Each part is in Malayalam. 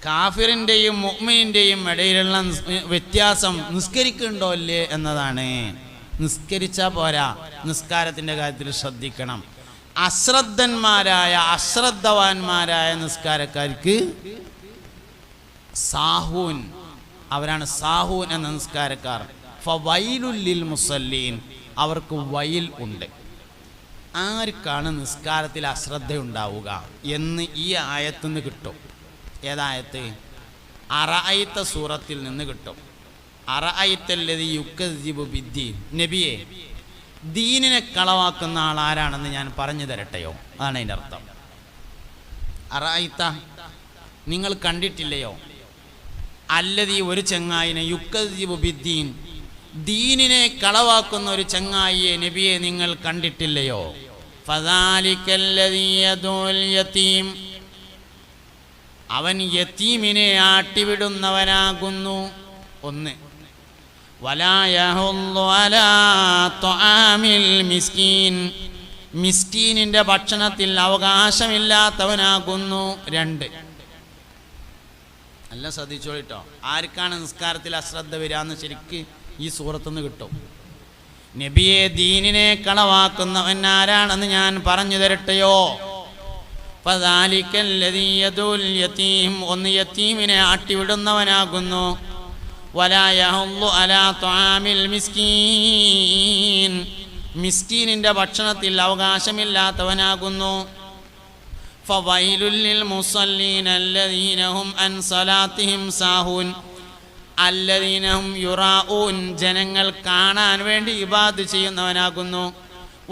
കാഫിറിൻ്റെയും മുഅ്മിനിൻ്റെയും ഇടയിലുള്ള വ്യത്യാസം നിസ്കരിക്കുന്നുണ്ടോ ഇല്ലേ എന്നതാണ്. നിസ്കരിച്ചാൽ പോരാ, നിസ്കാരത്തിൻ്റെ കാര്യത്തിൽ ശ്രദ്ധിക്കണം. അശ്രദ്ധവാന്മാരായ നിസ്കാരക്കാർക്ക് സാഹൂൻ, അവരാണ് സാഹൂൻ എന്ന നിസ്കാരക്കാർ. ഫവൈലുൽ ലിൽ മുസല്ലീൻ, അവർക്ക് വൈൽ ഉണ്ട്. ആർക്കാണ് നിസ്കാരത്തിൽ അശ്രദ്ധ ഉണ്ടാവുക എന്ന് ഈ ആയത്തിൽ നിന്ന് കിട്ടും. ഏതായത്ത്? അറഅയ്ത സൂറത്തിൽ നിന്ന് കിട്ടും. അറഅയ്തല്ലദീ യുകദ്ദിബു ബിദ്ദീൻ. നബിയെ, ദീനിനെ കളവാക്കുന്ന ആൾ ആരാണെന്ന് ഞാൻ പറഞ്ഞു തരട്ടെയോ? അതാണ് അതിൻ്റെ അർത്ഥം. അറഅയ്ത, നിങ്ങൾ കണ്ടിട്ടില്ലയോ? അല്ലദീ, ഒരു ചങ്ങായിനെ, യുകദ്ദിബു ബിദ്ദീൻ, ദീനിനെ കളവാക്കുന്ന ഒരു ചങ്ങായിയെ നബിയെ നിങ്ങൾ കണ്ടിട്ടില്ലയോ? ഫദാലിക്കല്ലദീ യദുൽ യതീം, അവൻ യതീമിനെ ആട്ടിവിടുന്നവനാകുന്നു. ഒന്ന്, വലാ യഹുല്ലു അലാ തുആമിൽ മിസ്കീൻ, മിസ്കീനിന്റെ ഭക്ഷണത്തിൽ അവകാശമില്ലാത്തവനാകുന്നു. രണ്ട്, നല്ല ശ്രദ്ധിച്ചോളിട്ടോ. ആർക്കാണ് നിസ്കാരത്തിൽ അശ്രദ്ധ വരാന്ന് ശരിക്ക് ഈ സൂറത്തുനിന്ന് കിട്ടും. നബിയെ, ദീനിനെ കളവാക്കുന്നവൻ ആരാണെന്ന് ഞാൻ പറഞ്ഞു തരട്ടെയോ? ഫദാലിക്കല്ലദീ യദുൽ യതീം, ഒന്ന് യതീമിനെ ആട്ടിവിടുന്നവനാകുന്നു. വലാ യഹുല്ലു അലാ തുആമിൽ മിസ്കീൻ, മിസ്കീനിന്റെ ഭക്ഷണത്തിൽ അവകാശമില്ലാത്തവനാകുന്നു. ഫവൈലുൽ ലിൽ മുസല്ലീൻ അല്ലദീന ഹും അൻ സലാത്തിഹിം സാഹൂൻ അല്ലദീന ഹും യുറാഊൻ, ജനങ്ങൾ കാണാൻ വേണ്ടി ഇബാദത്ത് ചെയ്യുന്നവനാകുന്നു.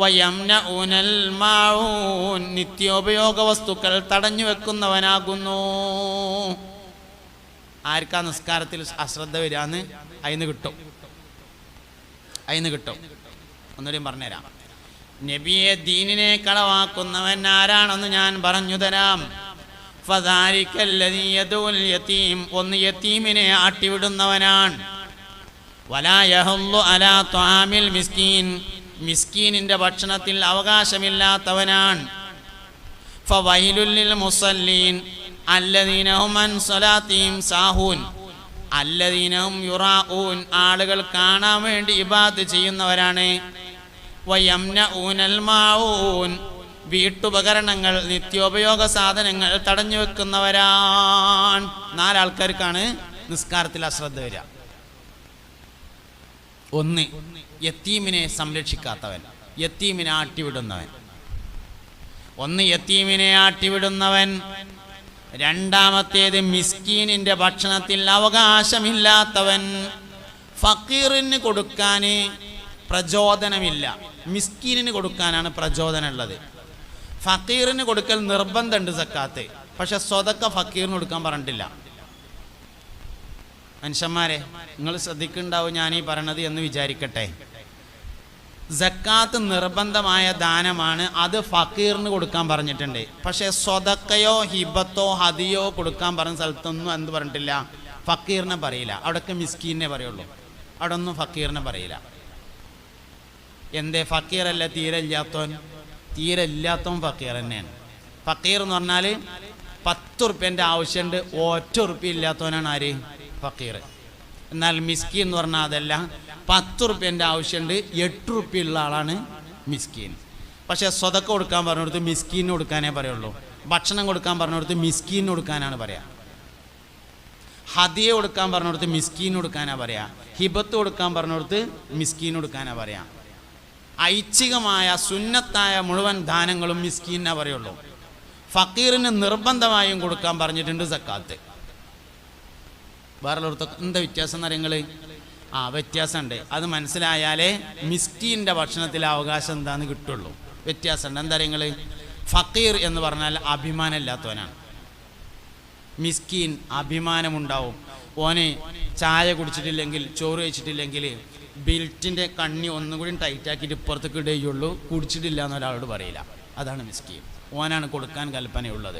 വയംനഊനൽ മാഊൻ, നിത്യോപയോഗ വസ്തുക്കൾ തടഞ്ഞു വെക്കുന്നവനാകുന്നു. ആർക്കാ നിസ്കാരത്തിൽ അശ്രദ്ധ വരാന്ന് അതിന് കിട്ടും. ഒന്നുകൂടി പറഞ്ഞുതരാം. നബിയെ, ദീനിനെ കളവാക്കുന്നവൻ ആരാണെന്ന് ഞാൻ പറഞ്ഞു തരാം. ഫദാലിക്കല്ലദീ യദുൽ യതീം, ഒന്ന് യതീമിനെ ആട്ടിവിടുന്നവനാണ്. വലാ യഹുല്ലു അലാ തുആമിൽ മിസ്കീൻ, മിസ്കീനിന്റെ ഭക്ഷണത്തിൽ അവകാശമില്ലാത്തവനാണ്. ഫവൈലുൽ ലിൽ മുസല്ലീൻ അല്ലദീന ഹും അൻ സ്വലാത്തിഹിം സാഹൂൻ അല്ലദീന ഹും യുറാഊൻ, ആളുകൾ കാണാൻ വേണ്ടി ഇബാദത്ത് ചെയ്യുന്നവരാണ്. വയംനഊനൽ മാഊൻ, വീട്ടുപകരണങ്ങൾ, നിത്യോപയോഗ സാധനങ്ങൾ തടഞ്ഞു വെക്കുന്നവരാണ്. നാലാൾക്കാർക്കാണ് നിസ്കാരത്തിൽ അശ്രദ്ധ വരിക. ഒന്ന്, യത്തീമിനെ സംരക്ഷിക്കാത്തവൻ, യത്തീമിനെ ആട്ടിവിടുന്നവൻ. രണ്ടാമത്തേത് മിസ്കീനിന്റെ ഭക്ഷണത്തിൽ അവകാശമില്ലാത്തവൻ. ഫക്കീറിന് കൊടുക്കാൻ പ്രചോദനമില്ല, മിസ്കീനിന് കൊടുക്കാനാണ് പ്രചോദനമുള്ളത്. ഫക്കീറിന് കൊടുക്കൽ നിർബന്ധമുണ്ട് സക്കാത്ത്, പക്ഷെ സ്വതക്ക ഫക്കീറിന് കൊടുക്കാൻ പറഞ്ഞിട്ടില്ല. മനുഷ്യന്മാരെ, നിങ്ങൾ ശ്രദ്ധിക്കുന്നുണ്ടാവും ഞാൻ ഈ പറയണത് എന്ന് വിചാരിക്കട്ടെ. സക്കാത്ത് നിർബന്ധമായ ദാനമാണ്, അത് ഫക്കീറിന് കൊടുക്കാൻ പറഞ്ഞിട്ടുണ്ട്. പക്ഷേ സ്വതക്കയോ ഹിബത്തോ ഹദിയോ കൊടുക്കാൻ പറഞ്ഞ സ്ഥലത്തൊന്നും എന്ത് പറഞ്ഞിട്ടില്ല, ഫക്കീറിനെ പറയില്ല. അവിടെയൊക്കെ മിസ്കീനെ പറയുള്ളൂ, അവിടെ ഒന്നും ഫക്കീറിനെ പറയില്ല. എന്തേ? ഫക്കീറല്ല, തീരെ ഇല്ലാത്തവൻ ഫക്കീർ തന്നെയാണ്. ഫക്കീർ എന്ന് പറഞ്ഞാൽ 10 ഉറുപ്പ്യൻ്റെ ആവശ്യമുണ്ട്, ഒറ്റ ഉറുപ്പ്യ ഇല്ലാത്തവനാണ് ആര്? ഫക്കീർ. എന്നാൽ മിസ്കീൻ എന്ന് പറഞ്ഞാൽ അതല്ല, 10 ഉറുപ്പ്യൻ്റെ ആവശ്യമുണ്ട്, 8 ഉറുപ്പ്യ ഉള്ള ആളാണ് മിസ്കീൻ. പക്ഷേ സ്വതക്ക കൊടുക്കാൻ പറഞ്ഞിടത്ത് മിസ്കീന് കൊടുക്കാനേ പറയുള്ളൂ. ഭക്ഷണം കൊടുക്കാൻ പറഞ്ഞിടത്ത് മിസ്കീന് കൊടുക്കാനാണ് പറയാ. ഹദിയ കൊടുക്കാൻ പറഞ്ഞിടത്ത് മിസ്കീന് കൊടുക്കാനാണ് പറയാ. ഹിബത്ത് കൊടുക്കാൻ പറഞ്ഞിടത്ത് മിസ്കീന് കൊടുക്കാനാണ് പറയാ. ഐച്ഛികമായ സുന്നത്തായ മുഴുവൻ ദാനങ്ങളും മിസ്കീനെ പറയുള്ളൂ. ഫക്കീറിന് നിർബന്ധമായും കൊടുക്കാൻ പറഞ്ഞിട്ടുണ്ട് സക്കാത്ത്. വേറെയുള്ളടത്തൊക്കെ എന്താ വ്യത്യാസം എന്നറിയങ്ങൾ? വ്യത്യാസമുണ്ട്. അത് മനസ്സിലായാലേ മിസ്കീൻ്റെ ഭക്ഷണത്തിൽ അവകാശം എന്താന്ന് കിട്ടുള്ളൂ. വ്യത്യാസമുണ്ട്. എന്താ അറിയങ്ങൾ? ഫക്കീർ എന്ന് പറഞ്ഞാൽ അഭിമാനമില്ലാത്തവനാണ്. മിസ്കീൻ അഭിമാനമുണ്ടാവും. ഓന് ചായ കുടിച്ചിട്ടില്ലെങ്കിൽ, ചോറ് കഴിച്ചിട്ടില്ലെങ്കിൽ ബെൽറ്റിൻ്റെ കണ്ണി ഒന്നും കൂടി ടൈറ്റാക്കിയിട്ട് ഇപ്പുറത്തേക്ക് ഇടുകയുള്ളൂ, കുടിച്ചിട്ടില്ല എന്ന് ഒരാളോട് പറയില്ല. അതാണ് മിസ്കീൻ. ഓനാണ് കൊടുക്കാൻ കൽപ്പനയുള്ളത്.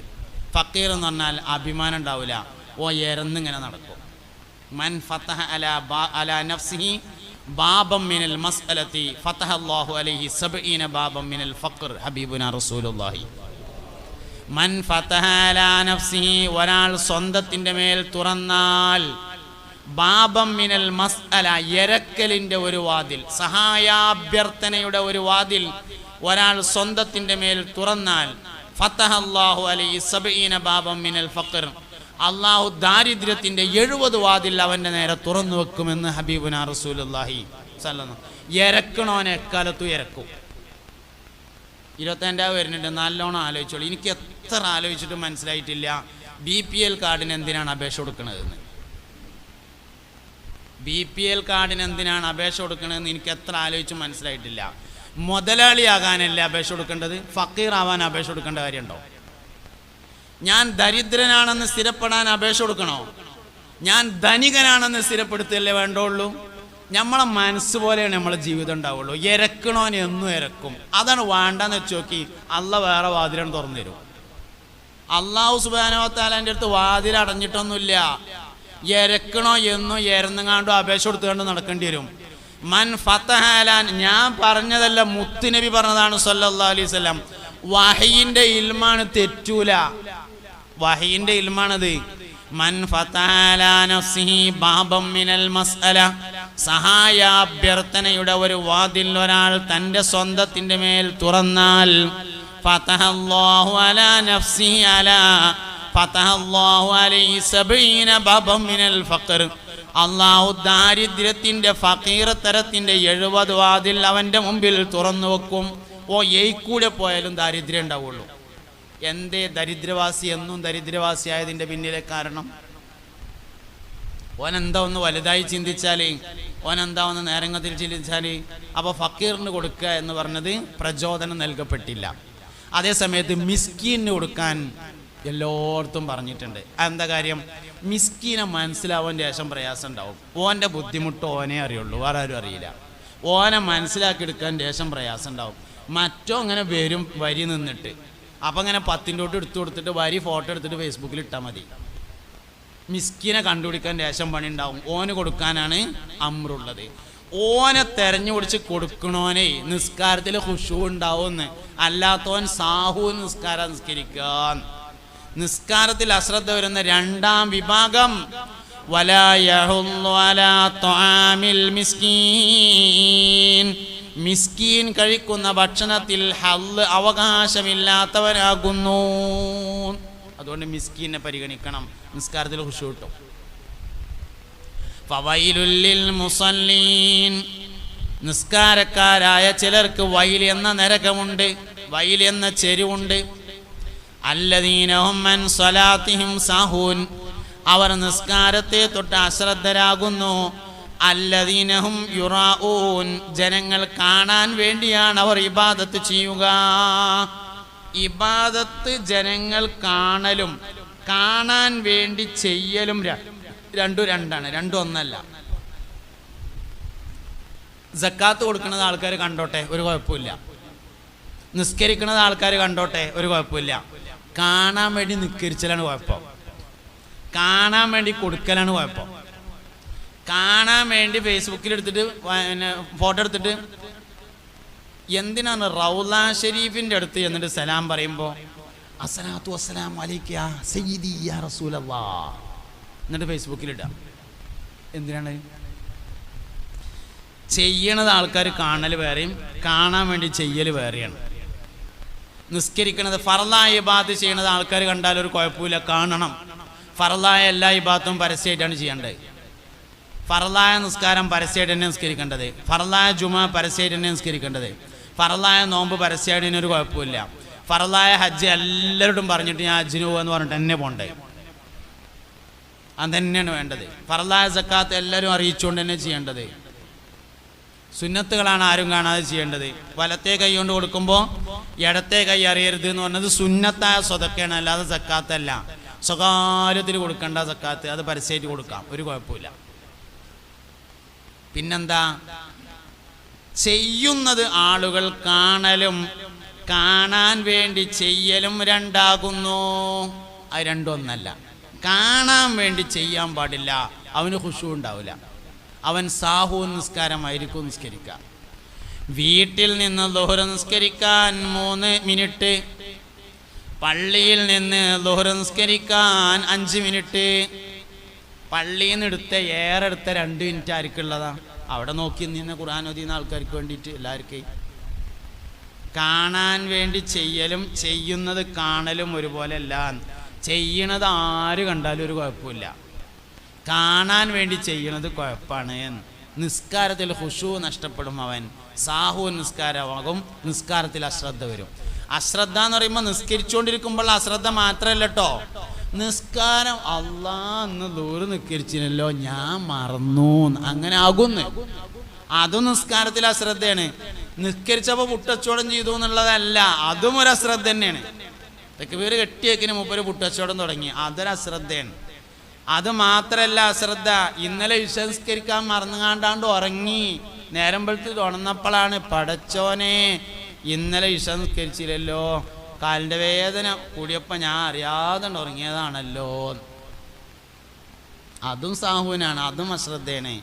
ഫക്കീർ എന്ന് പറഞ്ഞാൽ അഭിമാനം ഉണ്ടാവില്ല, ഓ എരന്നിങ്ങനെ നടക്കും. മൻ ഫതഹ അലാ നഫ്സിഹി ബാബം മിനൽ മസ്അലതി ഫതഹ അല്ലാഹു അലൈഹി 70 ബാബം മിനൽ ഫഖർ. ഹബീബുനാ റസൂലുള്ളാഹി. മൻ ഫതഹ അലാ നഫ്സിഹി, ഒരാൾ സ്വന്തത്തിൻ്റെ മേൽ തുറന്നാൽ, ബാബം മിനൽ മസ്അല, എരക്കലിൻ്റെ ഒരു വാതിൽ, സഹായാഭ്യർത്ഥനയുടെ ഒരു വാതിൽ ഒരാൾ സ്വന്തത്തിൻ്റെ മേൽ തുറന്നാൽ, ഫതഹല്ലാഹു അലൈഹി 70 ബാബം മിനൽ ഫഖർ, അള്ളാഹു ദാരിദ്ര്യത്തിൻ്റെ 70 വാതിൽ അവൻ്റെ നേരെ തുറന്നു വെക്കുമെന്ന് ഹബീബുനാ റസൂലുള്ളാഹി സ്വല്ലല്ലാഹു. എരക്കണോനെ എക്കാലത്തും എരക്കും. 25 വരുന്നുണ്ട്, നല്ലോണം ആലോചിച്ചോളൂ. എനിക്ക് എത്ര ആലോചിച്ചിട്ടും മനസ്സിലായിട്ടില്ല BPL കാർഡിന് എന്തിനാണ് അപേക്ഷ കൊടുക്കണതെന്ന്. BPL കാർഡിന് എന്തിനാണ് അപേക്ഷ കൊടുക്കണതെന്ന് എനിക്ക് എത്ര ആലോചിച്ചും മനസ്സിലായിട്ടില്ല. മുതലാളിയാകാനല്ലേ അപേക്ഷ കൊടുക്കേണ്ടത്? ഫക്കീർ ആവാൻ അപേക്ഷ കൊടുക്കേണ്ട കാര്യമുണ്ടോ? ഞാൻ ദരിദ്രനാണെന്ന് സ്ഥിരപ്പെടാൻ അപേക്ഷ കൊടുക്കണോ? ഞാൻ ധനികനാണെന്ന് സ്ഥിരപ്പെടുത്തല്ലേ വേണ്ടുള്ളൂ? നമ്മളെ മനസ്സ് പോലെയാണ് നമ്മളെ ജീവിതം ഉണ്ടാവുള്ളൂ. ഇരക്കണോന് എന്നും ഇരക്കും. അതാണ് വേണ്ടെന്ന് വെച്ച് നോക്കി, അള്ളാഹ് വേറെ വാതിലാണ് തുറന്നു തരും. അള്ളാഹു സുബ്ഹാനഹു വ തആലയുടെ അടുത്ത് വാതിൽ അടഞ്ഞിട്ടൊന്നുമില്ല. ഇരക്കണോ എന്നും ഇരന്നുകാണ്ടോ അപേക്ഷ കൊടുത്തുകൊണ്ട് നടക്കേണ്ടി വരും. മൻ ഫതഹ അലാ, ഞാൻ പറഞ്ഞതല്ല, മുത്തുനബി പറഞ്ഞതാണ് സല്ലല്ലാഹു അലൈഹി വസല്ലം. വഹയിന്റെ ഇൽമാണ്, തെറ്റൂല. വഹയിന്റെ ഇൽമാണത്. മൻ ഫതഹ അലാ നഫ്സിഹി ബാബം മിനൽ മസ്അല, സഹായാഭ്യർത്ഥനയുടെ ഒരു വാതിൽ ഒരാൾ തൻ്റെ സ്വന്തത്തിൻ്റെ മേൽ തുറന്നാൽ, ഫതഹല്ലാഹു അലാ നഫ്സിഹി അലാ ഫതഹല്ലാഹു അലൈഹി 70 ബാബം മിനൽ ഫഖർ, അള്ളാഹു ദാരിദ്ര്യത്തിൻ്റെ ഫഖീർ തരത്തിൻ്റെ 70 വാതിൽ അവൻ്റെ മുമ്പിൽ തുറന്നു വെക്കും. കൂടെ പോയാലും ദാരിദ്ര്യം ഉണ്ടാവുള്ളൂ. എന്തേ ദരിദ്രവാസി എന്നും ദരിദ്രവാസിയായതിൻ്റെ പിന്നിലെ കാരണം? ഓനെന്താ ഒന്ന് വലുതായി ചിന്തിച്ചാൽ, ഓനെന്താ ഒന്ന് നേരങ്ങത്തിൽ ചിന്തിച്ചാൽ, അപ്പോൾ ഫക്കീറിന് കൊടുക്കുക എന്ന് പറഞ്ഞത് പ്രചോദനം നൽകപ്പെട്ടില്ല. അതേസമയത്ത് മിസ്കീന് കൊടുക്കാൻ എല്ലായിടത്തും പറഞ്ഞിട്ടുണ്ട്. എന്താ കാര്യം? മിസ്കീനെ മനസ്സിലാവാൻ ശേഷം പ്രയാസം ഉണ്ടാവും. ഓൻ്റെ ബുദ്ധിമുട്ട് ഓനെ അറിയുള്ളൂ, വേറെ ആരും അറിയില്ല. ഓനെ മനസ്സിലാക്കിയെടുക്കാൻ ശേഷം പ്രയാസം ഉണ്ടാവും. മറ്റോ അങ്ങനെ വരും വരി നിന്നിട്ട്, അപ്പം അങ്ങനെ 10 എടുത്തു കൊടുത്തിട്ട് വരി ഫോട്ടോ എടുത്തിട്ട് ഫേസ്ബുക്കിൽ ഇട്ടാൽ മതി. മിസ്കീനെ കണ്ടുപിടിക്കാൻ ശേഷം പണി ഉണ്ടാവും. ഓന് കൊടുക്കാനാണ് അമ്രുള്ളത്. ഓനെ തെരഞ്ഞു പിടിച്ച് കൊടുക്കണോനെ നിസ്കാരത്തിൽ ഖുശൂ ഉണ്ടാവുമെന്ന്. അല്ലാത്തവൻ സാഹു നിസ്കാരം നിസ്കരിക്കാൻ. നിസ്കാരത്തിൽ അശ്രദ്ധ വരുന്ന രണ്ടാം വിഭാഗം, വലാ യഹുല്ലു അലാ ത്വആമിൽ മിസ്കീൻ, മിസ്കീൻ കഴിക്കുന്ന ഭക്ഷണത്തിൽ ഹല്ല് അവകാശമില്ലാത്തവരാകുന്നു. അതുകൊണ്ട് മിസ്കീനെ പരിഗണിക്കണം. നിസ്കാരത്തിൽ ഖുശൂ കിട്ടും. ഫവൈലുൽ ലിൽ മുസല്ലീൻ, നിസ്കാരക്കാരായ ചിലർക്ക് വൈൽ എന്ന നരകമുണ്ട്, വൈൽ എന്ന ചെരുവുണ്ട്. അല്ലദീന ഹും അൻ സ്വലാത്തിഹിം സാഹൂൻ, അവർ നിസ്കാരത്തെ തൊട്ട് അശ്രദ്ധരാകുന്നു. അല്ലദീന ഹും യുറാഊൻ, ജനങ്ങൾ കാണാൻ വേണ്ടിയാണ് അവർ ഇബാദത്ത് ചെയ്യുക. ഇബാദത്ത് ജനങ്ങൾ കാണലും കാണാൻ വേണ്ടി ചെയ്യലും രണ്ടാണ്, രണ്ടും ഒന്നല്ല. സക്കാത്ത് കൊടുക്കുന്നത് ആൾക്കാർ കണ്ടോട്ടെ, ഒരു കുഴപ്പമില്ല. നിസ്കരിക്കുന്നത് ആൾക്കാർ കണ്ടോട്ടെ, ഒരു കുഴപ്പമില്ല. കാണാൻ വേണ്ടി നിസ്കരിച്ചലാണ് കുഴപ്പം. കാണാൻ വേണ്ടി കൊടുക്കലാണ് കുഴപ്പം. കാണാൻ വേണ്ടി ഫേസ്ബുക്കിൽ എടുത്തിട്ട് ഫോട്ടോ എടുത്തിട്ട് എന്തിനാണ് റൗള ഷരീഫിൻ്റെ അടുത്ത് എന്നിട്ട് സലാം പറയുമ്പോൾ അസ്സലാത്തു വസ്സലാമു അലൈക യാ സയ്യിദി യാ റസൂലല്ലാഹ് എന്നിട്ട് ഫേസ്ബുക്കിലിടാം? എന്തിനാണ്? ചെയ്യണത് ആൾക്കാർ കാണൽ വേറെയും കാണാൻ വേണ്ടി ചെയ്യൽ വേറെയാണ്. നിസ്കരിക്കണത് ഫർളായ ഇബാദത്ത് ചെയ്യണത് ആൾക്കാർ കണ്ടാൽ ഒരു കുഴപ്പമില്ല, കാണണം. ഫർളായ എല്ലാ ഇബാദത്തും പരസ്യമായിട്ടാണ് ചെയ്യേണ്ടത്. ഫർളായ നിസ്കാരം പരസ്യമായിട്ട് തന്നെ നിസ്കരിക്കേണ്ടത്. ഫർളായ ജുമ പരസ്യമായിട്ട് തന്നെ നിസ്കരിക്കേണ്ടത്. ഫർളായ നോമ്പ് പരസ്യമായിട്ട് ഒരു കുഴപ്പമില്ല. ഫർളായ ഹജ്ജ് എല്ലാവരോടും പറഞ്ഞിട്ട് ഞാൻ ഹജ്ജിന് പോകുമെന്ന് പറഞ്ഞിട്ട് തന്നെ പോണ്ടേ, അത് തന്നെയാണ് വേണ്ടത്. ഫർളായ സക്കാത്ത് എല്ലാവരും അറിയിച്ചുകൊണ്ട് തന്നെ ചെയ്യേണ്ടത്. സുന്നത്തുകളാണ് ആരും കാണാതെ ചെയ്യേണ്ടത്. വലത്തെ കൈ കൊണ്ട് കൊടുക്കുമ്പോൾ ഇടത്തെ കൈ അറിയരുത് എന്ന് പറഞ്ഞത് സുന്നത്തായ സ്വതക്കയാണ്, അല്ലാതെ സക്കാത്തല്ല. സ്വകാര്യത്തിൽ കൊടുക്കേണ്ട സക്കാത്ത് അത് പരസ്യമായിട്ട് കൊടുക്കാം, ഒരു കുഴപ്പമില്ല. പിന്നെന്താ? ചെയ്യുന്നത് ആളുകൾ കാണലും കാണാൻ വേണ്ടി ചെയ്യലും രണ്ടാകുന്നു. അത് രണ്ടും ഒന്നല്ല. കാണാൻ വേണ്ടി ചെയ്യാൻ പാടില്ല, അവന് ഖുശൂ ഉണ്ടാവില്ല, അവൻ സാഹു നിസ്കാരമായിരിക്കും നിസ്കരിക്കുക. വീട്ടിൽ നിന്ന് ളുഹ്ർ നിസ്കരിക്കാൻ 3 മിനിറ്റ് പള്ളിയിൽ നിന്ന് ളുഹർ നിസ്കരിക്കാൻ 5 മിനിറ്റ്, പള്ളിയിൽ നിന്ന് എടുത്ത 2 മിനിറ്റ് ആർക്കുള്ളതാ? അവിടെ നോക്കി നിന്ന് ഖുർആൻ ഓതുന്ന ആൾക്കാർക്ക് വേണ്ടിയിട്ട്, എല്ലാവർക്കും കാണാൻ വേണ്ടി ചെയ്യലും ചെയ്യുന്നത് കാണലും ഒരുപോലെ അല്ല. ചെയ്യണത് ആര് കണ്ടാലും ഒരു കുഴപ്പമില്ല, കാണാൻ വേണ്ടി ചെയ്യണത് കുഴപ്പമാണ്. നിസ്കാരത്തിൽ ഖുശൂ നഷ്ടപ്പെടും, അവൻ സാഹു നിസ്കാരമാകും, നിസ്കാരത്തിൽ അശ്രദ്ധ വരും. അശ്രദ്ധ എന്ന് പറയുമ്പോൾ നിസ്കരിച്ചുകൊണ്ടിരിക്കുമ്പോൾ അശ്രദ്ധ മാത്രമല്ല കേട്ടോ, നിസ്കാരം അള്ളാ എന്ന് ദൂരെ നിസ്കരിച്ചില്ലല്ലോ ഞാൻ മറന്നു അങ്ങനെ ആകുന്നു, അതും നിസ്കാരത്തിൽ അശ്രദ്ധയാണ്. നിസ്കരിച്ചപ്പോൾ പുട്ടച്ചോടം ചെയ്തു എന്നുള്ളതല്ല, അതും ഒരു അശ്രദ്ധ തന്നെയാണ്. തെക്കുപേര് കെട്ടിയേക്കിന് മുമ്പ് പുട്ടച്ചോടം തുടങ്ങി, അതൊരു അശ്രദ്ധയാണ്. അത് മാത്രല്ല അശ്രദ്ധ, ഇന്നലെ വിശ്വസ്കരിക്കാൻ മറന്നുകാണ്ടാണ്ട് ഉറങ്ങി, നേരം വെളുത്ത് ഉണർന്നപ്പോഴാണ് പടച്ചോനെ ഇന്നലെ വിശ്വസ്കരിച്ചില്ലല്ലോ, കാലിൻ്റെ വേദന കൂടിയപ്പോൾ ഞാൻ അറിയാതെ ഉറങ്ങിയതാണല്ലോ, അതും സാഹുവിനാണ്, അതും അശ്രദ്ധയാണ്.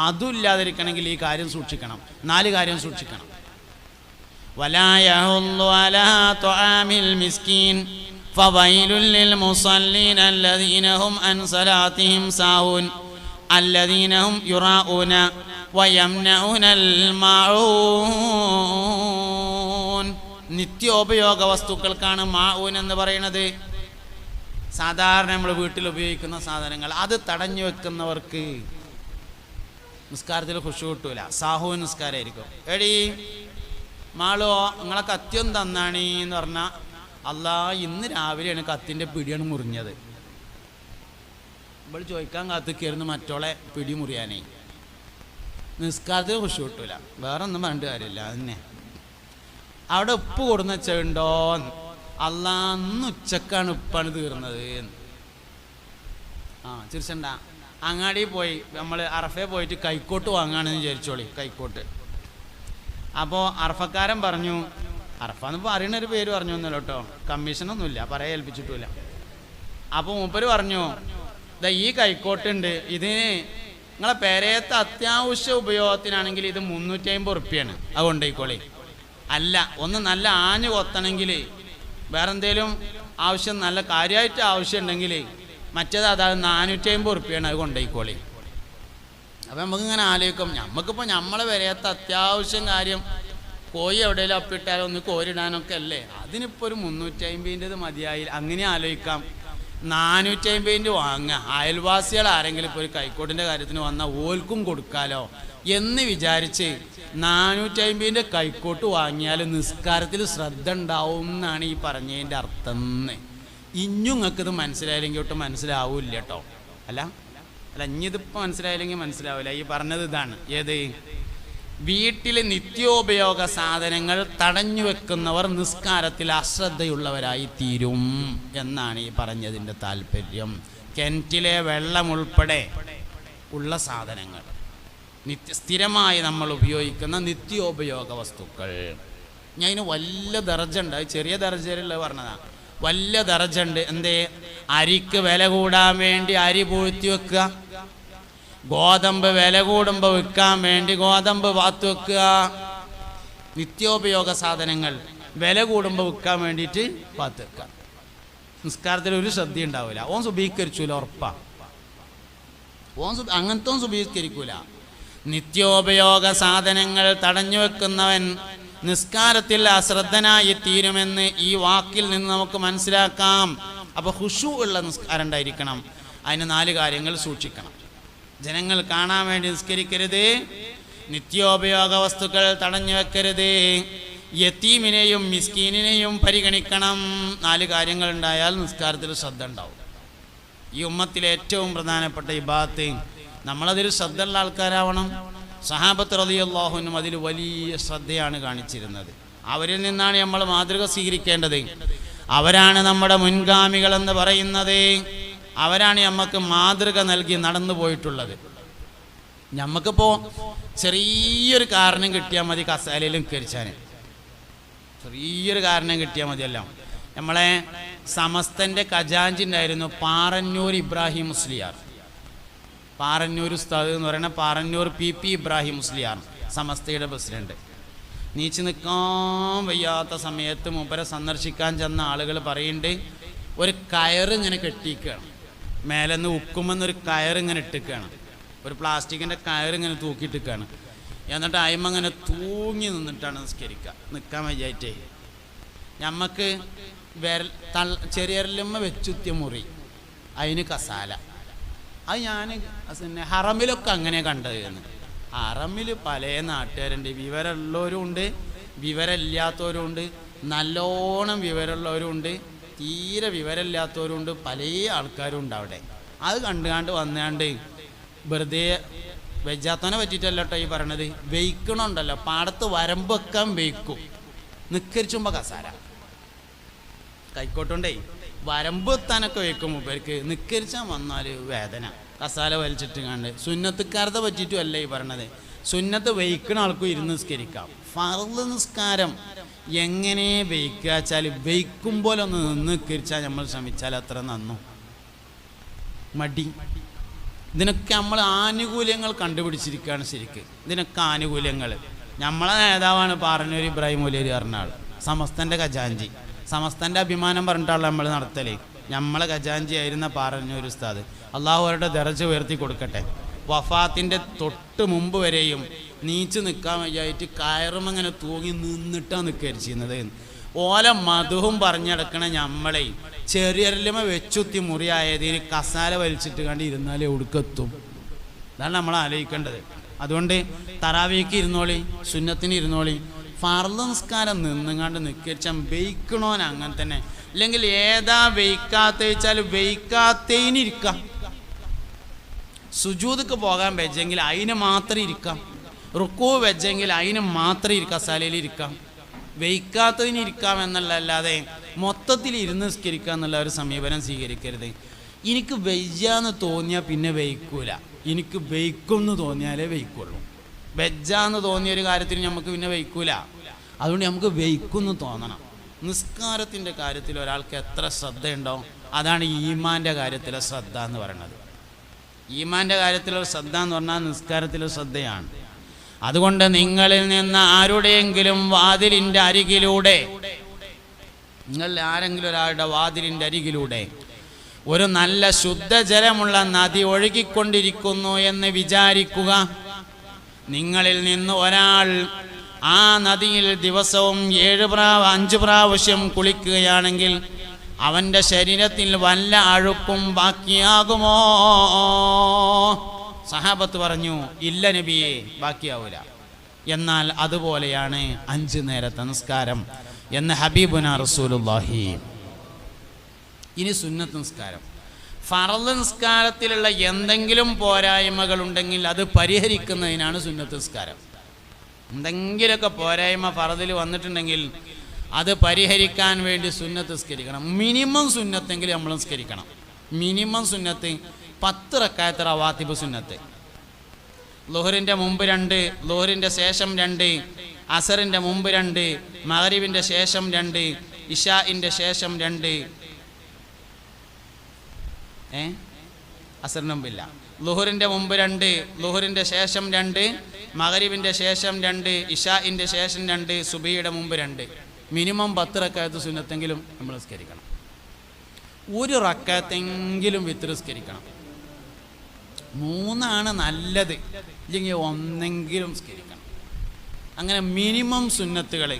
അതും ഇല്ലാതിരിക്കണമെങ്കിൽ ഈ കാര്യം സൂക്ഷിക്കണം, 4 കാര്യം സൂക്ഷിക്കണം. വലാ യഹുല്ലു അലാ തുആമിൽ മിസ്കീൻ ഫവൈലുൽ ലിൽ മുസല്ലീന അല്ലദീന ഹും അൻ സലാത്തിഹിം സാഹൂൻ അല്ലദീന ഹും യുറാഊന വയംനഊനൽ മാഊൻ. നിത്യോപയോഗ വസ്തുക്കൾക്കാണ് മാഊൻ എന്ന് പറയുന്നത്. സാധാരണ നമ്മൾ വീട്ടിൽ ഉപയോഗിക്കുന്ന സാധനങ്ങൾ, അത് തടഞ്ഞു വെക്കുന്നവർക്ക് നിസ്കാരത്തിൽ ഖുശൂ കിട്ടൂല, സാഹു നിസ്കാരമായിരിക്കും. എടീ മാളോ നിങ്ങളെ കത്തിയൊന്നും തന്നാണീ എന്ന് പറഞ്ഞാൽ, അല്ലാ ഇന്ന് രാവിലെയാണ് കത്തിൻ്റെ പിടിയാണ് മുറിഞ്ഞത്. ഇപ്പോൾ ചോദിക്കാൻ കാത്തിക്കായിരുന്നു മറ്റോളെ പിടി മുറിയാനേ. നിസ്കാരത്തിൽ ഖുശൂ കിട്ടൂല, വേറെ ഒന്നും പറഞ്ഞിട്ട് കാര്യമില്ല. അതന്നെ അവിടെ ഉപ്പ് കൊടുന്ന് വെച്ചുണ്ടോ, അല്ലാ അന്ന് ഉച്ചക്കാണ് ഉപ്പാണ് തീർന്നത്. ചിരിച്ചണ്ട, അങ്ങാടി പോയി നമ്മൾ അറഫെ പോയിട്ട് കൈക്കോട്ട് വാങ്ങുകയാണെന്ന് വിചാരിച്ചോളി, കൈക്കോട്ട്. അപ്പോൾ അറഫക്കാരൻ പറഞ്ഞു, അറഫാന്ന് പറയുന്നൊരു പേര് പറഞ്ഞു എന്നല്ലോ കേട്ടോ, കമ്മീഷനൊന്നുമില്ല, പറയാൻ ഏൽപ്പിച്ചിട്ടില്ല. അപ്പോൾ മൂപ്പര് പറഞ്ഞു, ഇതാ ഈ കൈക്കോട്ടുണ്ട്, ഇതിന് നിങ്ങളെ പേരയത്തെ അത്യാവശ്യ ഉപയോഗത്തിനാണെങ്കിൽ ഇത് 350 ഉറുപ്പ്യാണ്, അത് കൊണ്ടുപോയിക്കോളി. അല്ല ഒന്ന് നല്ല ആഞ്ഞു കൊത്തണമെങ്കിൽ, വേറെ എന്തെങ്കിലും ആവശ്യം നല്ല കാര്യമായിട്ട് ആവശ്യം ഉണ്ടെങ്കിൽ മറ്റേത് അതായത് 450 ഉറുപ്പ്യാണ്, അത് കൊണ്ടുപോയിക്കോളി. അപ്പം നമുക്കിങ്ങനെ ആലോചിക്കും, നമുക്കിപ്പോൾ നമ്മളെ വരെയാത്ത അത്യാവശ്യം കാര്യം കോഴി എവിടെയെങ്കിലും അപ്പിട്ടാലോ ഒന്ന് കോരിടാനൊക്കെ അല്ലേ, അതിനിപ്പോൾ ഒരു 350ൻ്റെത് മതിയായി, അങ്ങനെ ആലോചിക്കാം. 450 വാങ്ങുക, അയൽവാസികൾ ആരെങ്കിലും ഇപ്പോൾ ഒരു കൈക്കോട്ടിൻ്റെ കാര്യത്തിന് വന്നാൽ ഓൽക്കും കൊടുക്കാലോ എന്ന് വിചാരിച്ച് 450ൻ്റെ കൈക്കോട്ട് വാങ്ങിയാൽ നിസ്കാരത്തിൽ ശ്രദ്ധ ഉണ്ടാവും എന്നാണ് ഈ പറഞ്ഞതിൻ്റെ അർത്ഥം. ഇഞ്ഞും നിങ്ങൾക്കിത് മനസ്സിലായില്ലെങ്കിൽ ഒട്ടും മനസ്സിലാവില്ല കേട്ടോ. അല്ല ഇഞ്ഞിതിപ്പോൾ മനസ്സിലായില്ലെങ്കിൽ മനസ്സിലാവില്ല. ഈ പറഞ്ഞത് ഇതാണ്, ഏത് വീട്ടിലെ നിത്യോപയോഗ സാധനങ്ങൾ തടഞ്ഞു വെക്കുന്നവർ നിസ്കാരത്തിൽ അശ്രദ്ധയുള്ളവരായി തീരും എന്നാണ് ഈ പറഞ്ഞതിൻ്റെ താല്പര്യം. കിണറ്റിലെ വെള്ളം ഉൾപ്പെടെ ഉള്ള സാധനങ്ങൾ, സ്ഥിരമായി നമ്മൾ ഉപയോഗിക്കുന്ന നിത്യോപയോഗ വസ്തുക്കൾ, ഞാൻ അതിന് വലിയ ദർജ ഉണ്ട്, ചെറിയ ദർജയിലുള്ള പറഞ്ഞതാണ്, വലിയ ദർജ ഉണ്ട്. എന്തേ? അരിക്ക് വില കൂടാൻ വേണ്ടി അരി പൂഴ്ത്തി വെക്കുക, ഗോതമ്പ് വില കൂടുമ്പോൾ വിൽക്കാൻ വേണ്ടി ഗോതമ്പ് പാത്തു വെക്കുക, നിത്യോപയോഗ സാധനങ്ങൾ വില കൂടുമ്പോൾ വിൽക്കാൻ വേണ്ടിയിട്ട് പാത്തു വെക്കുക. നിസ്കാരത്തിൽ ഒരു ശ്രദ്ധ ഉണ്ടാവില്ല, ഓൻ സുബീകരിക്കൂല, ഉറപ്പാ അങ്ങനത്തെ സുബീകരിക്കൂല. നിത്യോപയോഗ സാധനങ്ങൾ തടഞ്ഞു വെക്കുന്നവൻ നിസ്കാരത്തിൽ അശ്രദ്ധനായി തീരുമെന്ന് ഈ വാക്കിൽ നിന്ന് നമുക്ക് മനസ്സിലാക്കാം. അപ്പോൾ ഖുശൂ ഉള്ള നിസ്കാരം ഉണ്ടായിരിക്കണം. അതിന് 4 കാര്യങ്ങൾ സൂക്ഷിക്കണം. ജനങ്ങൾ കാണാൻ വേണ്ടി നിസ്കരിക്കരുത്, നിത്യോപയോഗ വസ്തുക്കൾ തടഞ്ഞു വെക്കരുത്, യതീമിനെയും മിസ്കീനിനെയും പരിഗണിക്കണം. 4 കാര്യങ്ങൾ ഉണ്ടായാൽ നിസ്കാരത്തിൽ ശ്രദ്ധ ഉണ്ടാവും. ഈ ഉമ്മത്തിലെ ഏറ്റവും പ്രധാനപ്പെട്ട ഇബാദത്ത്, നമ്മളതിൽ ശ്രദ്ധയുള്ള ആൾക്കാരാവണം. സഹാബത്ത് റളിയല്ലാഹു അൻഹും അതിൽ വലിയ ശ്രദ്ധയാണ് കാണിച്ചിരുന്നത്. അവരിൽ നിന്നാണ് നമ്മൾ മാതൃക സ്വീകരിക്കേണ്ടത്. അവരാണ് നമ്മുടെ മുൻഗാമികളെന്ന് പറയുന്നത്. അവരാണ് നമുക്ക് മാതൃക നൽകി നടന്നു പോയിട്ടുള്ളത്. നമുക്കിപ്പോൾ ചെറിയൊരു കാരണം കിട്ടിയാൽ മതി കസാലയിലും കയറിച്ചാൻ, ചെറിയൊരു കാരണം കിട്ടിയാൽ മതിയല്ലോ. നമ്മളെ സമസ്തൻ്റെ ഖജാൻജിണ്ടായിരുന്നു പാറന്നൂർ ഇബ്രാഹിം മുസ്ലിയാർ. പാറന്നൂർ ഉസ്താദ് എന്ന് പറയുന്ന പാറന്നൂർ PP ഇബ്രാഹിം മുസ്ലിയാർ സമസ്തയുടെ പ്രസിഡന്റ്. നീച്ച് നിൽക്കാൻ വയ്യാത്ത സമയത്ത് മൂപ്പരെ സന്ദർശിക്കാൻ ചെന്ന ആളുകൾ പറയുന്നുണ്ട്, ഒരു കയറിങ്ങനെ കെട്ടിക്കുകയാണ്, മേലെന്ന് ഉക്കുമെന്നൊരു കയറിങ്ങനെ ഇട്ടിക്കുകയാണ്, ഒരു പ്ലാസ്റ്റിക്കിൻ്റെ കയറിങ്ങനെ തൂക്കിയിട്ടിക്കുകയാണ്. എന്നിട്ട് അയിമ അങ്ങനെ തൂങ്ങി നിന്നിട്ടാണ് നിൽക്കാൻ വയ്യായിട്ടേ. ഞമ്മക്ക് ചെറിയരലുമ്മ വെച്ചുത്തിയ മുറി, അതിന് കസാല. അത് ഞാൻ ഹറമിലൊക്കെ അങ്ങനെ കണ്ടത്. ഹറമിൽ പല നാട്ടുകാരുണ്ട്, വിവരമുള്ളവരും ഉണ്ട്, വിവരമില്ലാത്തവരും ഉണ്ട്, നല്ലോണം വിവരമുള്ളവരും ഉണ്ട്, തീരെ വിവരമില്ലാത്തവരും ഉണ്ട്, പല ആൾക്കാരും ഉണ്ട് അവിടെ. അത് കണ്ടുകാണ്ട് വന്നാണ്ട് വെറുതെ വെജാത്തനെ പറ്റിയിട്ടല്ല കേട്ടോ ഈ പറയണത്. വെയ്ക്കണമുണ്ടല്ലോ, പാടത്ത് വരമ്പ് വെക്കാൻ വെയ്ക്കും, നിക്കരിച്ചുമ്പോൾ കസാര കൈക്കോട്ടുണ്ടേ വരമ്പ് എത്താനൊക്കെ വെക്കും. മൂപ്പർക്ക് നിക്കരിച്ചാൽ വന്നാൽ വേദന, കസാല വലിച്ചിട്ട് കണ്ട്. സുന്നത്തുകാരത്തെ പറ്റിയിട്ടും അല്ല ഈ പറയണത്. സുന്നത്ത് വെയ്ക്കണ ആൾക്കും ഇരുന്ന് നിസ്കരിക്കാം. ഫർള് നിസ്കാരം എങ്ങനെ വെയ്ക്കുക വെച്ചാൽ വെയ്ക്കും പോലെ ഒന്ന് നിന്ന് നിസ്കരിച്ചാൽ നമ്മൾ ശ്രമിച്ചാൽ അത്ര നന്നു. മടി ഇതിനൊക്കെ നമ്മൾ ആനുകൂല്യങ്ങൾ കണ്ടുപിടിച്ചിരിക്കുകയാണ് ശരിക്ക്. ഇതിനൊക്കെ ആനുകൂല്യങ്ങൾ നമ്മളെ നേതാവാണ് പാറന്നൂർ ഇബ്രാഹിം മൗലവി പറഞ്ഞ ആൾ, സമസ്തൻ്റെ ഖജാൻജി. സമസ്തൻ്റെ അഭിമാനം പറഞ്ഞിട്ടാണല്ലോ നമ്മൾ നടത്തൽ. നമ്മളെ ഖജാൻജി ആയിരുന്ന പാറന്നൂർ ഉസ്താദ്, അള്ളാഹു അവരുടെ ദറജ ഉയർത്തി കൊടുക്കട്ടെ. വഫാത്തിൻ്റെ തൊട്ട് മുമ്പ് വരെയും നീച്ച് നിൽക്കാൻ വയ്യായിട്ട് കയറുമങ്ങനെ തൂങ്ങി നിന്നിട്ടാണ് നിൽക്കരിച്ചിരുന്നത്. ഓല മധുവും പറഞ്ഞെടുക്കണ നമ്മളെ ചെറിയരലുമ വെച്ചുത്തി മുറിയായതിന് കസാല വലിച്ചിട്ട് കണ്ട് ഇരുന്നാലേ ഒടുക്കെത്തും. അതാണ് നമ്മൾ ആലോചിക്കേണ്ടത്. അതുകൊണ്ട് തറാവീക്ക് ഇരുന്നോളി, സുന്നത്തിന് ഇരുന്നോളി. ഫർള് നിസ്കാരം നിന്നുങ്ങാണ്ട് നിൽക്കാൻ വെയ്ക്കണോൻ അങ്ങനെ തന്നെ. അല്ലെങ്കിൽ ഏതാ വെയ്ക്കാത്ത വെച്ചാൽ വെയ്ക്കാത്തതിനിരിക്കാം. സുജൂദക്ക് പോകാൻ വെച്ചെങ്കിൽ അതിന് മാത്രം ഇരിക്കാം. റുക്കൂ വെച്ചെങ്കിൽ അതിന് മാത്രം ഇരിക്കാം, കസാലയിൽ ഇരിക്കാം. വെയ്ക്കാത്തതിന് ഇരിക്കാം എന്നുള്ളതല്ലാതെ മൊത്തത്തിൽ ഇരുന്ന് നിസ്കരിക്കുക എന്നുള്ള ഒരു സമീപനം സ്വീകരിക്കരുത്. എനിക്ക് വെയ്യാന്ന് തോന്നിയാൽ പിന്നെ വെയ്ക്കൂല, എനിക്ക് വെയ്ക്കും എന്ന് തോന്നിയാലേ വെയ്ക്കുള്ളൂ. വെജ്ജാന്ന് തോന്നിയൊരു കാര്യത്തിന് നമുക്ക് പിന്നെ വെയ്ക്കൂല. അതുകൊണ്ട് നമുക്ക് വെയ്ക്കുമെന്ന് തോന്നണം. നിസ്കാരത്തിൻ്റെ കാര്യത്തിൽ ഒരാൾക്ക് എത്ര ശ്രദ്ധയുണ്ടോ അതാണ് ഈമാൻ്റെ കാര്യത്തിലെ ശ്രദ്ധ എന്ന് പറയുന്നത്. ഈമാൻ്റെ കാര്യത്തിലുള്ള ശ്രദ്ധ എന്ന് പറഞ്ഞാൽ നിസ്കാരത്തിലെ ശ്രദ്ധയാണ്. അതുകൊണ്ട് നിങ്ങളിൽ നിന്ന് ആരുടെയെങ്കിലും വാതിലിൻ്റെ അരികിലൂടെ, നിങ്ങൾ ആരെങ്കിലും ഒരാളുടെ വാതിലിൻ്റെ അരികിലൂടെ ഒരു നല്ല ശുദ്ധജലമുള്ള നദി ഒഴുകിക്കൊണ്ടിരിക്കുന്നു എന്ന് വിചാരിക്കുക. നിങ്ങളിൽ നിന്ന് ഒരാൾ ആ നദിയിൽ ദിവസവും 5 പ്രാവശ്യം കുളിക്കുകയാണെങ്കിൽ അവൻ്റെ ശരീരത്തിൽ വല്ല അഴുക്കും ബാക്കിയാകുമോ? സഹാബത്ത് പറഞ്ഞു, ഇല്ല നബിയെ, ബാക്കിയാവൂല. എന്നാൽ അതുപോലെയാണ് 5 നേരത്തെ നിസ്കാരം എന്ന് ഹബീബുന റസൂലുള്ളാഹി. ഇനി സുന്നത്ത് നിസ്കാരം. ഫർള് നിസ്കാരത്തിലുള്ള എന്തെങ്കിലും പോരായ്മകളുണ്ടെങ്കിൽ അത് പരിഹരിക്കുന്നതിനാണ് സുന്നത്ത് നിസ്കാരം. എന്തെങ്കിലുമൊക്കെ പോരായ്മ ഫർദിൽ വന്നിട്ടുണ്ടെങ്കിൽ അത് പരിഹരിക്കാൻ വേണ്ടി സുന്നത്ത് നിസ്കരിക്കണം. മിനിമം സുന്നത്തെങ്കിലും നമ്മൾ നിസ്കരിക്കണം. മിനിമം സുന്നത്ത് 10 റക്അത്ത് റവാത്തിബ് സുന്നത്ത്. ളുഹറിൻ്റെ മുമ്പ് 2, ളുഹറിൻ്റെ ശേഷം 2, അസറിൻ്റെ മുമ്പ് 2, മഗ്രിബിൻ്റെ ശേഷം 2, ഇശാഇൻ്റെ ശേഷം 2. അസറിന് മുമ്പില്ല. ളുഹറിൻ്റെ മുമ്പ് 2, ളുഹറിൻ്റെ ശേഷം 2, മഗ്രിബിൻ്റെ ശേഷം 2, ഇശാഇൻ്റെ ശേഷം 2, സുബഹിയുടെ മുമ്പ് 2. മിനിമം 10 റക്അത്ത് സുന്നത്തെങ്കിലും നമ്മൾ നിസ്കരിക്കണം. 1 റക്അത്തെങ്കിലും വിത്ർ നിസ്കരിക്കണം. 3 നല്ലത്, ഇല്ലെങ്കിൽ 1 നിസ്കരിക്കണം. അങ്ങനെ മിനിമം സുന്നത്തുകൾ.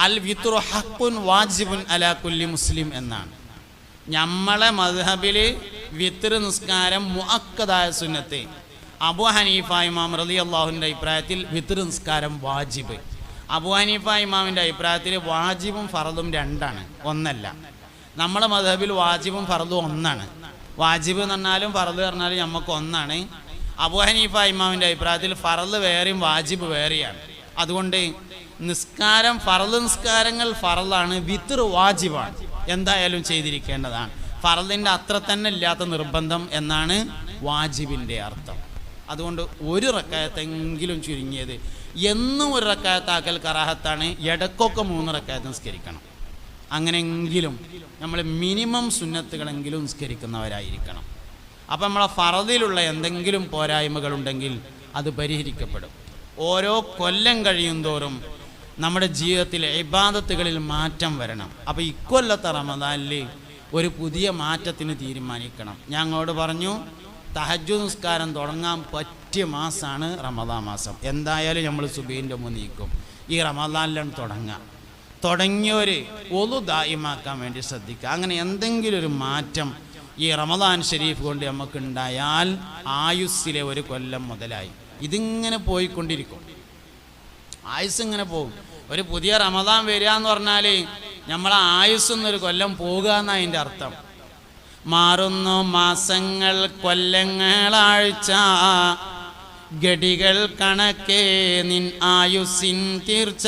അൽ വിത്റു ഹഖ്ഖുൻ വാജിബുൻ അലാ കുല്ലി മുസ്ലിം എന്നാണ്. നമ്മളെ മദ്ഹബിൽ വിത്ർ നിസ്കാരം മുഅക്കദായ സുന്നത്ത്. അബൂ ഹനീഫ ഇമാം റളിയല്ലാഹുവിൻ്റെ അഭിപ്രായത്തിൽ വിത്ർ നിസ്കാരം വാജിബ്. അബൂ ഹനീഫ ഇമാമിൻ്റെ അഭിപ്രായത്തിൽ വാജിബും ഫർളും 2ആണ്, 1അല്ല. നമ്മളെ മദ്ഹബിൽ വാജിബും ഫർളും 1ആണ്. വാജിബ് എന്ന് പറഞ്ഞാലും ഫർള് പറഞ്ഞാലും നമുക്ക് 1ആണ്. അബൂ ഹനീഫ ഇമാമിൻ്റെ അഭിപ്രായത്തിൽ ഫർള് വേറെയും വാജിബ് വേറെയാണ്. അതുകൊണ്ട് നിസ്കാരം, ഫർള് നിസ്കാരങ്ങൾ ഫർളാണ്, വിത്ർ വാജിബാണ്, എന്തായാലും ചെയ്തിരിക്കേണ്ടതാണ്. ഫർളിൻ്റെ അത്ര തന്നെ ഇല്ലാത്ത നിർബന്ധം എന്നാണ് വാജിബിൻ്റെ അർത്ഥം. അതുകൊണ്ട് 1 റക്അത്തെങ്കിലും ചുരുങ്ങിയത്, എന്നും 1 റക്അത്താക്കൽ കറാഹത്താണ്. ഇടയ്ക്കൊക്കെ 3 റക്അത്ത് നിസ്കരിക്കണം. അങ്ങനെയെങ്കിലും നമ്മൾ മിനിമം സുന്നത്തുകളെങ്കിലും നിസ്കരിക്കുന്നവരായിരിക്കണം. അപ്പം നമ്മളെ ഫർദിലുള്ള എന്തെങ്കിലും പോരായ്മകളുണ്ടെങ്കിൽ അത് പരിഹരിക്കപ്പെടും. ഓരോ കൊല്ലം കഴിയും തോറും നമ്മുടെ ജീവിതത്തിലെ ഇബാദത്തുകളിൽ മാറ്റം വരണം. അപ്പോൾ ഇക്കൊല്ലത്തെ റമദാനിൽ ഒരു പുതിയ മാറ്റത്തിന് തീരുമാനിക്കണം. ഞങ്ങളോട് പറഞ്ഞു തഹജ്ജുദ് നിസ്കാരം തുടങ്ങാൻ പറ്റിയ മാസമാണ് റമദാൻ മാസം. എന്തായാലും നമ്മൾ സുബഹിൻ്റെ മുമ്പ് നീക്കും. ഈ റമദാനിലാണ് തുടങ്ങിയവർ ഒളു ദായിമാക്കാൻ വേണ്ടി ശ്രദ്ധിക്കുക. അങ്ങനെ എന്തെങ്കിലും ഒരു മാറ്റം ഈ റമദാൻ ഷരീഫ് കൊണ്ട് നമുക്കുണ്ടായാൽ ആയുസ്സിലെ ഒരു കൊല്ലം മുതലായി. ഇതിങ്ങനെ പോയിക്കൊണ്ടിരിക്കും, ആയുസ് ഇങ്ങനെ പോകും. ഒരു പുതിയ റമദാൻ വരിക എന്ന് പറഞ്ഞാൽ നമ്മളെ ആയുസ്സെന്നൊരു കൊല്ലം പോകുക എന്നാണ് അതിൻ്റെ അർത്ഥം. മാറുന്നു മാസങ്ങൾ കൊല്ലങ്ങളാഴ്ച, ഗടികൾ കണക്കേ നിൻ ആയുസ്സിൻ തീർച്ച.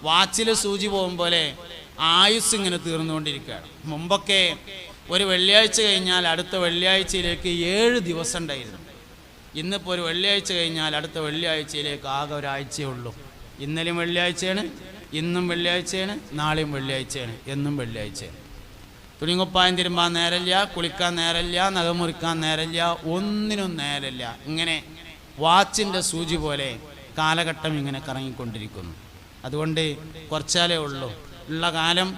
വാച്ചിൽ സൂചി പോകും പോലെ ആയുസ് ഇങ്ങനെ തീർന്നുകൊണ്ടിരിക്കുകയാണ്. മുമ്പൊക്കെ ഒരു വെള്ളിയാഴ്ച കഴിഞ്ഞാൽ അടുത്ത വെള്ളിയാഴ്ചയിലേക്ക് 7 ദിവസം ഉണ്ടായിരുന്നു. ഇന്നിപ്പോൾ ഒരു വെള്ളിയാഴ്ച കഴിഞ്ഞാൽ അടുത്ത വെള്ളിയാഴ്ചയിലേക്ക് ആകെ ഒരാഴ്ചയേ ഉള്ളൂ. ഇന്നലെയും വെള്ളിയാഴ്ചയാണ്, ഇന്നും വെള്ളിയാഴ്ചയാണ്, നാളെയും വെള്ളിയാഴ്ചയാണ്, എന്നും വെള്ളിയാഴ്ചയാണ്. തുണികുപ്പായം തിരുമ്പാൻ നേരമില്ല, കുളിക്കാൻ നേരമില്ല, നഖമുറിക്കാൻ നേരമില്ല, ഒന്നിനും നേരമില്ല. ഇങ്ങനെ വാച്ചിൻ്റെ സൂചി പോലെ കാലഘട്ടം ഇങ്ങനെ കറങ്ങിക്കൊണ്ടിരിക്കുന്നു. അതുകൊണ്ട് കുറച്ചാലേ ഉള്ളൂ. ഉള്ള കാലം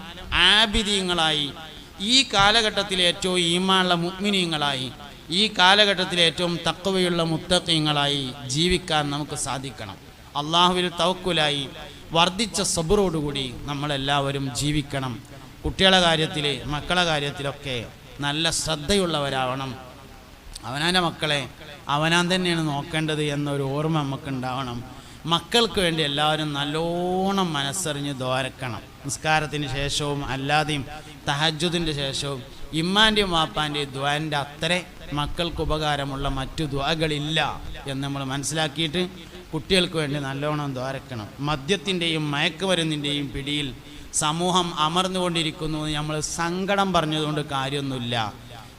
ആബിദീങ്ങളായി, ഈ കാലഘട്ടത്തിൽ ഏറ്റവും ഈമാനുള്ള മുഅ്മിനീങ്ങളായി, ഈ കാലഘട്ടത്തിൽ ഏറ്റവും തഖ്വയുള്ള മുത്തഖീങ്ങളായി ജീവിക്കാൻ നമുക്ക് സാധിക്കണം. അള്ളാഹുവിൽ തവക്കുലായി വർദ്ധിച്ച സബറോടുകൂടി നമ്മളെല്ലാവരും ജീവിക്കണം. കുട്ടികളുടെ കാര്യത്തിൽ, മക്കളുടെ കാര്യത്തിലൊക്കെ നല്ല ശ്രദ്ധയുള്ളവരാവണം. അവനാൻ്റെ മക്കളെ അവനാൻ തന്നെയാണ് നോക്കേണ്ടത് എന്നൊരു ഓർമ്മ നമുക്കുണ്ടാവണം. മക്കൾക്ക് വേണ്ടി എല്ലാവരും നല്ലോണം മനസ്സറിഞ്ഞ് ദ്വാരക്കണം. നിസ്കാരത്തിന് ശേഷവും അല്ലാതെയും തഹജ്ജുദിൻ്റെ ശേഷവും ഇമ്മാൻ്റെയും വാപ്പാൻ്റെയും ദ്വാൻ്റെ അത്ര മക്കൾക്ക് ഉപകാരമുള്ള മറ്റു ദ്വാകളില്ല എന്ന് നമ്മൾ മനസ്സിലാക്കിയിട്ട് കുട്ടികൾക്ക് വേണ്ടി നല്ലോണം ദ്വാരക്കണം. മദ്യത്തിൻ്റെയും മയക്കുമരുന്നിൻ്റെയും പിടിയിൽ സമൂഹം അമർന്നുകൊണ്ടിരിക്കുന്നു. നമ്മൾ സങ്കടം പറഞ്ഞതുകൊണ്ട് കാര്യമൊന്നുമില്ല.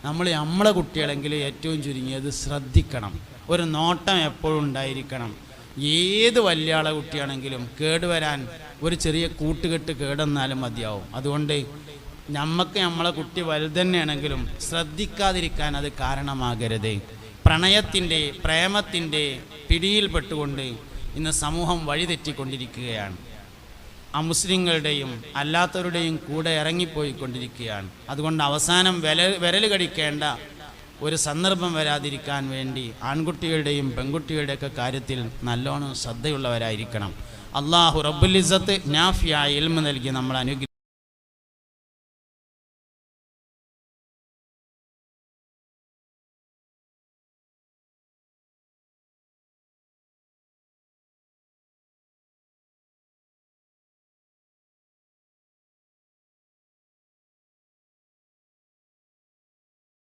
നമ്മളെ കുട്ടികളെങ്കിലും ഏറ്റവും ചുരുങ്ങിയത് ശ്രദ്ധിക്കണം. ഒരു നോട്ടം എപ്പോഴും ഉണ്ടായിരിക്കണം. ഏത് വലിയ ആളെ കുട്ടിയാണെങ്കിലും കേടുവരാൻ ഒരു ചെറിയ കൂട്ടുകെട്ട് കേടെന്നാലും മതിയാവും. അതുകൊണ്ട് നമ്മളെ കുട്ടി വലുതന്നെയാണെങ്കിലും ശ്രദ്ധിക്കാതിരിക്കാൻ അത് കാരണമാകരുത്. പ്രണയത്തിൻ്റെ പ്രേമത്തിൻ്റെ പിടിയിൽപ്പെട്ടുകൊണ്ട് ഇന്ന് സമൂഹം വഴിതെറ്റിക്കൊണ്ടിരിക്കുകയാണ്. അമുസ്ലിങ്ങളുടെയും അല്ലാത്തവരുടെയും കൂടെ ഇറങ്ങിപ്പോയിക്കൊണ്ടിരിക്കുകയാണ്. അതുകൊണ്ട് അവസാനം വിരൽ കടിക്കേണ്ട ഒരു സന്ദർഭം വരാതിരിക്കാൻ വേണ്ടി ആൺകുട്ടികളുടെയും പെൺകുട്ടികളുടെയൊക്കെ കാര്യത്തിൽ നല്ലോണം ശ്രദ്ധയുള്ളവരായിരിക്കണം. അള്ളാഹു റബ്ബുൽ ഇസ്സത്ത് നാഫിയായ ഇൽമ് നൽകി നമ്മൾ അനുഗ്രഹിക്കും.